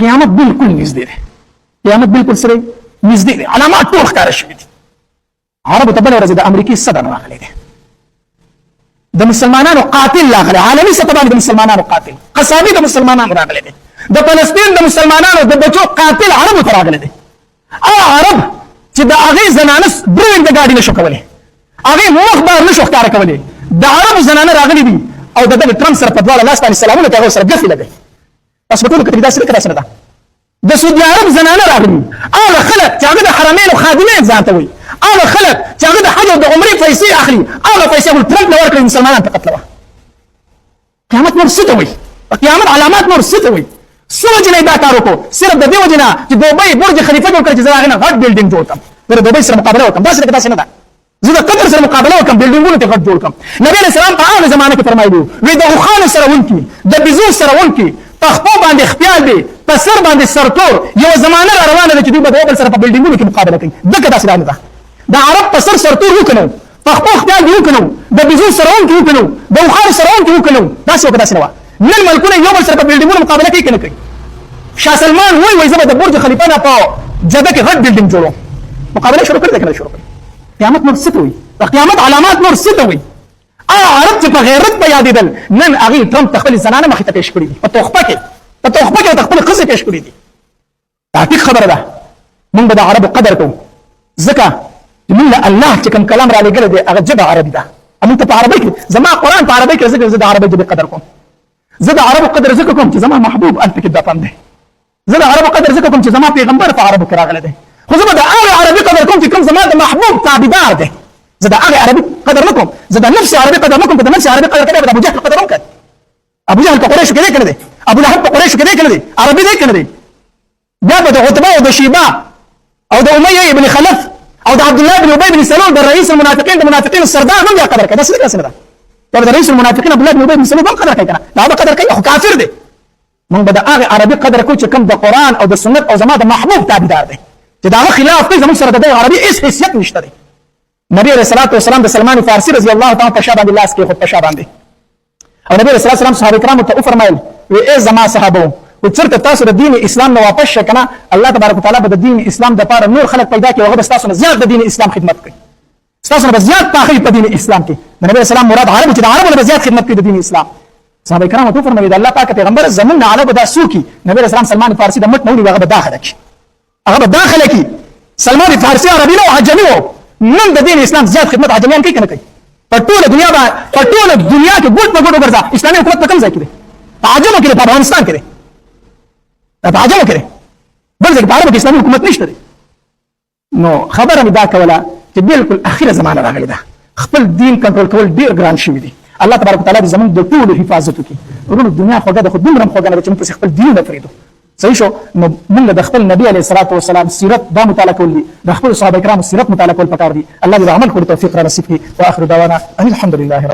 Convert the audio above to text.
قیامت بالکل نږدې دی. قیامت بالکل سره نږدې دی. علامات ټول ښکاره شوي دي. عربو ته بله ورځ د امریکې صدر راغلی دی، د مسلمانانو قاتل راغلی، عالمي سطح باندې د مسلمانانو قاتل، قصابي د مسلمانانو راغلی دی، د فلسطین د مسلمانانو د بچو قاتل عربو ته راغلی دی. هغه عرب چې د هغې زنانه برونډ د ګاډي نشو کولی، هغې مخ بار نشو ښکاره کولی، د عربو زنانه راغلي دي او د دغه ټرمپ سره په دواړه لاس باندې سلامونه کوي، هغه سره ګفې لګوي. تاسو په ټولو کتلي داسې ده که داسې نه ده؟ د سعودي عرب زنانه راغلي، هغه خلک چې هغه د حرمینو خادمین ځان ته وایي، هغه خلک چې هغه د حج او د عمرې پیسې اخلي، هغه پیسې هغوی ټرمپ له ورکړي مسلمانان ته قتلوه. قیامت نور څه ته وایي؟ قیامت علامات نور څه ته وایي؟ څه وجې نه یې دا کار وکړو؟ صرف د دې وجې نه چې دوبۍ برج خلیفه جوړ کړی چې زه د هغې نه غټ بلډینګ جوړ کړم، زه د دوبۍ سره مقابله وکړم. داسې ده که داسې نه ده؟ زه د قطر سره مقابله وکړم، بلډینګونه ته غټ جوړ کړم. نبي علیه السلام په هغه زمانه کې فرمایلي وي د اوښانو سره ونکي، د بیزو سره ونکي، په خپو باندې خپیال دی، په سر باندې سرتور، یوه زمانه را روانه ده چې دوی به د یو بل سره په بلډینګونو کې مقابله کوي. دکه داسې نه ده. د عرب په سر سرتور وکنو، په خپو خپیال دې وکنو، د بیزو سره ونکي وکنو، د اوښانو سره ونکي وکنو. داسې وکړه داسې نه وه. نن ملکونه یو بل سره په بلډینګونو مقابله کوي که نه کوي؟ شاه سلمان وایي زه به د برج خلیفه نه په جده کې غټ بلډینګ جوړوم. مقابله شروع کړې ده که نه شروع کړې؟ قیامت نور څه ته وایي؟ د قیامت علامات نور څه ته وایي؟ هغه عرب چې په غیرت به یادېدل، نن هغې ټرمپ ته خپلې زنانه مخې ته پېښ کړي دي، په تحفه کې ورته خپلې ښځې پېښ کړي دي. دا ټیک خبره ده. موږ به د عربو قدر کوو، ځکه چې موږ له الله چې کوم کلام را لېږلی دی هغه ژبه عربي ده. موږ ته په عربۍ کې زما قرآن په عربۍ کې ځکه زه د عربۍ ژبې قدر کوم. زه د عربو قدر ځکه کوم چې زما محبوب هلته کې دفن دی. زه د عربو قدر ځکه کوم چې زما پیغمبر په عربو کې راغلی دی. خو زه به د هغې عربي قدر کوم چې کوم زما د محبوب تابعدار دی. زه د هغې عربي قدر نه کوم، زه د نفس عربي قدر نه کوم. که د نفس عربي قدر کړی به د ابوجهل قدر هم کړی. ابوجهل په قریشو کې دی که نه دی؟ ابولهب په قریشو کې دی که نه دی؟ عربي دی که نه دی؟ بیا به د عتبه او د شیبه او د امیه ابن خلف او د عبدالله بن ابی بن سلول د رئیس المنافقین د منافقینو سردار هم بیا قدر کوي. داسې ده که داسې نه ده؟ بیا به د رئیس المنافقین عبدالله بن ابی بن سلول هم قدر کوي که نه؟ د هغه قدر کوي، خو کافر دی. موږ به د هغې عربي قدر کوو چې کوم د قرآن او د سنت او زما د محبوب تابعدار دی، چې د هغه خلاف کوي. زموږ سره د دې عربي هېڅ حیثیت نشته دی. نبي علیه الصلاة والسلام د سلمان فارسي رضی الله تعالی په شا باندې لاس کېښود، په شا باندې. او نبي علیه الصلاة والسلام صحابه کرامو ته وفرمایل وی ای زما صحابو، و چېرته تاسو د دین اسلام نه واپس شئ که نه، الله تبارک وتعالی به د دین اسلام دپاره نور خلک پیدا کړي او هغه به ستاسو نه زیات د دین اسلام خدمت کوي، ستاسو نه به زیات پاخوي په دین اسلام کې. د نبي اسلام مراد عربو چې د عربو نه به زیات خدمت کوي د دین اسلام. صحابه کرامو ته وفرمایل د الله پاک پیغمبر زموږ نه علاوه به دا څوک وي؟ نبي علیه السلام سلمان فارسي د مټ نه ونیو، هغه به داخله کړي، هغه به داخله کړي. سلمان فارسي عربي نه و، عجمي و. نن د دین اسلام زیات خدمت عجمیان کوي که نه کوي؟ په ټوله دنیا کې ګوټ په ګوټ وګرځه، اسلامي حکومت په کوم ځای کې دی؟ په عجمو کې دی، په افغانستان کې دی، په عجمو کې دی، بل ځای کې په عربو کې اسلامي حکومت نشته دی. نو خبره مې دا کوله چې بالکل اخره زمانه راغلې ده، خپل دین کنټرول کول ډېر ګران شوي دي. الله تبارک وتعالی دې زموږ د ټولو حفاظت وکړي. ورونو دنیا خوږه ده، خو دومره هم خوږه نه ده چې موږ پسې خپل دینونه پرېږدو. صحیح شو؟ نو موږ د خپل نبي علیه الصلاة والسلام سیرت دا مطالعه کول دي، د خپلو صحابه کرامو سیرت مطالعه کول پکار دي. الله دې د عمل کولو توفیق را نصیب کړي. واخر دعوانا ان الحمد لله رب